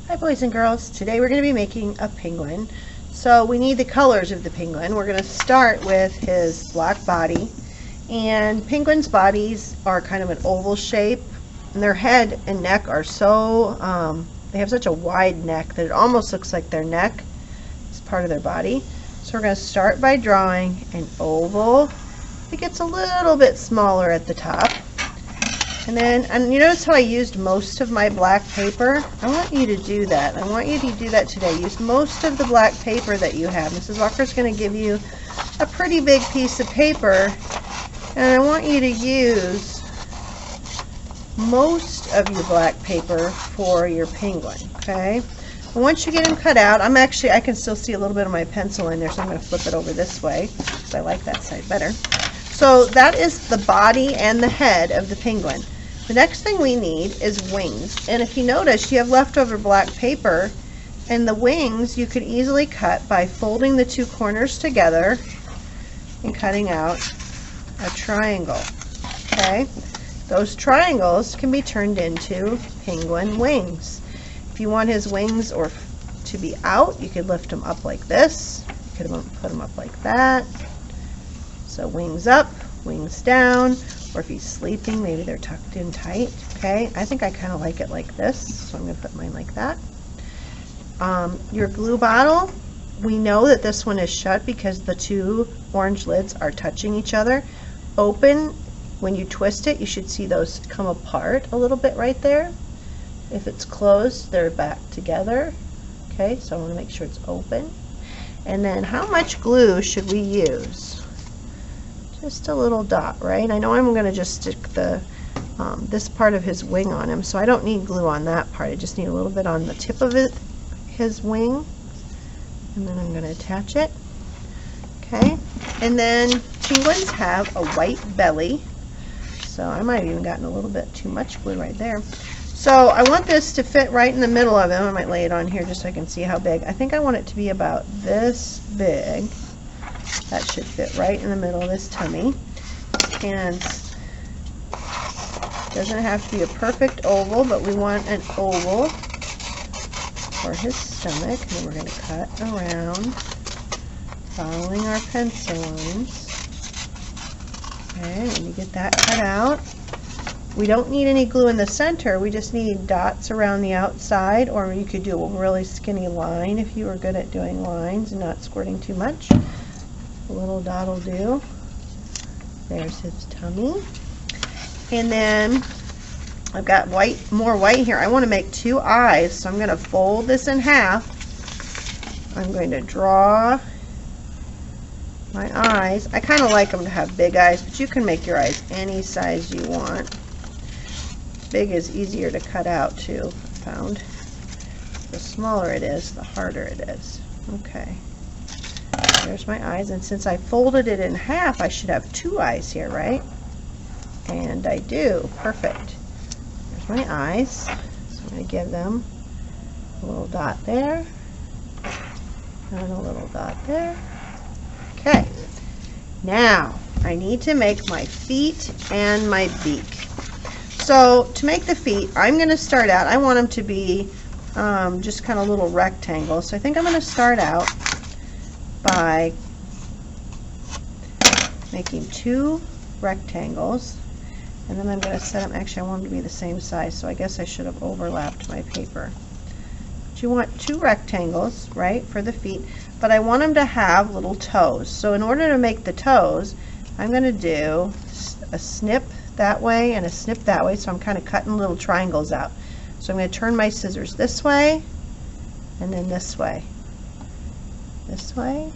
Hi boys and girls, today we're going to be making a penguin. So we need the colors of the penguin. We're going to start with his black body, and penguins' bodies are kind of an oval shape, and their head and neck are so, they have such a wide neck that it almost looks like their neck is part of their body. So we're going to start by drawing an oval. It gets a little bit smaller at the top. And you notice how I used most of my black paper? I want you to do that. I want you to do that today. Use most of the black paper that you have. Mrs. Walker's going to give you a pretty big piece of paper, and I want you to use most of your black paper for your penguin, okay? And once you get him cut out, I can still see a little bit of my pencil in there, so I'm going to flip it over this way because I like that side better. So that is the body and the head of the penguin. The next thing we need is wings. And if you notice, you have leftover black paper, and the wings you could easily cut by folding the two corners together and cutting out a triangle. Okay? Those triangles can be turned into penguin wings. If you want his wings to be out, you could lift them up like this. You could put them up like that. So wings up, wings down, or if he's sleeping, maybe they're tucked in tight. Okay, I think I kind of like it like this, so I'm going to put mine like that. Your glue bottle, we know that this one is shut because the two orange lids are touching each other. Open, when you twist it, you should see those come apart a little bit right there. If it's closed, they're back together. Okay, so I want to make sure it's open. And then how much glue should we use? Just a little dot, right? I know I'm going to just stick this part of his wing on him, so I don't need glue on that part. I just need a little bit on the tip of his wing, and then I'm going to attach it. Okay, and then penguins have a white belly, so I might have even gotten a little bit too much glue right there. So I want this to fit right in the middle of him. I might lay it on here just so I can see how big. I think I want it to be about this big. That should fit right in the middle of his tummy. And it doesn't have to be a perfect oval, but we want an oval for his stomach. And then we're going to cut around, following our pencil lines. Okay, when you get that cut out, we don't need any glue in the center. We just need dots around the outside, or you could do a really skinny line if you were good at doing lines and not squirting too much. A little dot will do. There's his tummy. And then I've got more white here. I want to make two eyes, so I'm going to fold this in half. I'm going to draw my eyes. I kind of like them to have big eyes, but you can make your eyes any size you want. Big is easier to cut out too, I found. The smaller it is, the harder it is. Okay. There's my eyes, and since I folded it in half, I should have two eyes here, right? And I do. Perfect. There's my eyes. So I'm going to give them a little dot there, and a little dot there. Okay. Now, I need to make my feet and my beak. So, to make the feet, I'm going to start out, I want them to be just kind of little rectangles. So I think I'm going to start out by making two rectangles, and then I'm going to set them. Actually, I want them to be the same size, so I guess I should have overlapped my paper. But you want two rectangles, right, for the feet, but I want them to have little toes. So in order to make the toes, I'm going to do a snip that way and a snip that way, so I'm kind of cutting little triangles out. So I'm going to turn my scissors this way and then this way. This way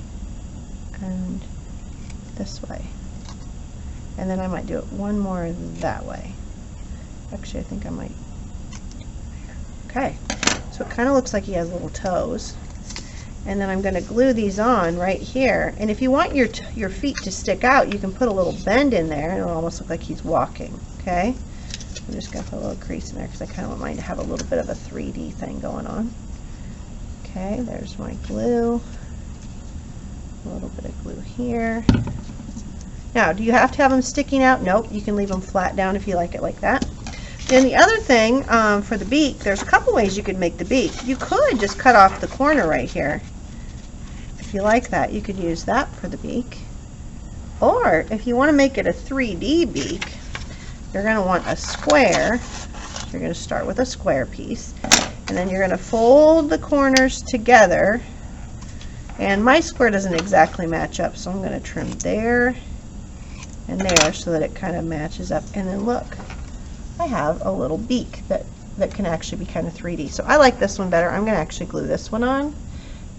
and this way, and then I might do it one more that way. Actually, I think I might. Okay, so it kind of looks like he has little toes, and then I'm going to glue these on right here. And if you want your feet to stick out, you can put a little bend in there, and it'll almost look like he's walking. Okay, I'm just going to put a little crease in there because I kind of want mine to have a little bit of a 3D thing going on. Okay, there's my glue. A little bit of glue here. Now, do you have to have them sticking out? Nope, you can leave them flat down if you like it like that. And the other thing for the beak, there's a couple ways you could make the beak. You could just cut off the corner right here. If you like that, you could use that for the beak. Or if you want to make it a 3D beak, you're going to want a square. You're going to start with a square piece, and then you're going to fold the corners together. And my square doesn't exactly match up, so I'm going to trim there and there so that it kind of matches up. And then look, I have a little beak that can actually be kind of 3D. So I like this one better. I'm going to actually glue this one on,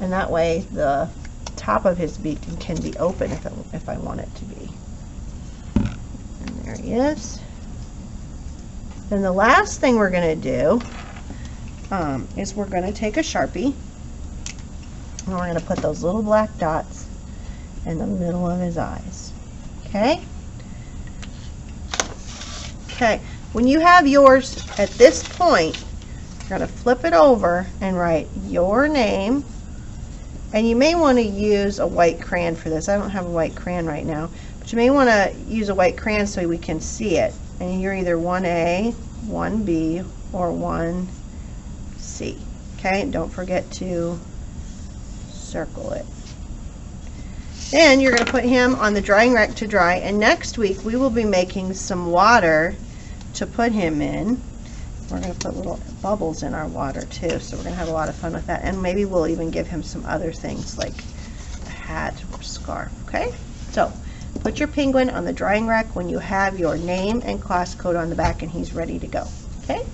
and that way the top of his beak can be open if I want it to be. And there he is. Then the last thing we're going to do is we're going to take a Sharpie, and we're going to put those little black dots in the middle of his eyes. Okay? Okay. When you have yours at this point, you're going to flip it over and write your name. And you may want to use a white crayon for this. I don't have a white crayon right now, but you may want to use a white crayon so we can see it. And you're either 1A, 1B, or 1C. Okay, and don't forget to circle it. Then you're going to put him on the drying rack to dry, and next week we will be making some water to put him in. We're going to put little bubbles in our water too, so we're going to have a lot of fun with that. And maybe we'll even give him some other things like a hat or scarf. Okay, so put your penguin on the drying rack when you have your name and class code on the back and he's ready to go. Okay.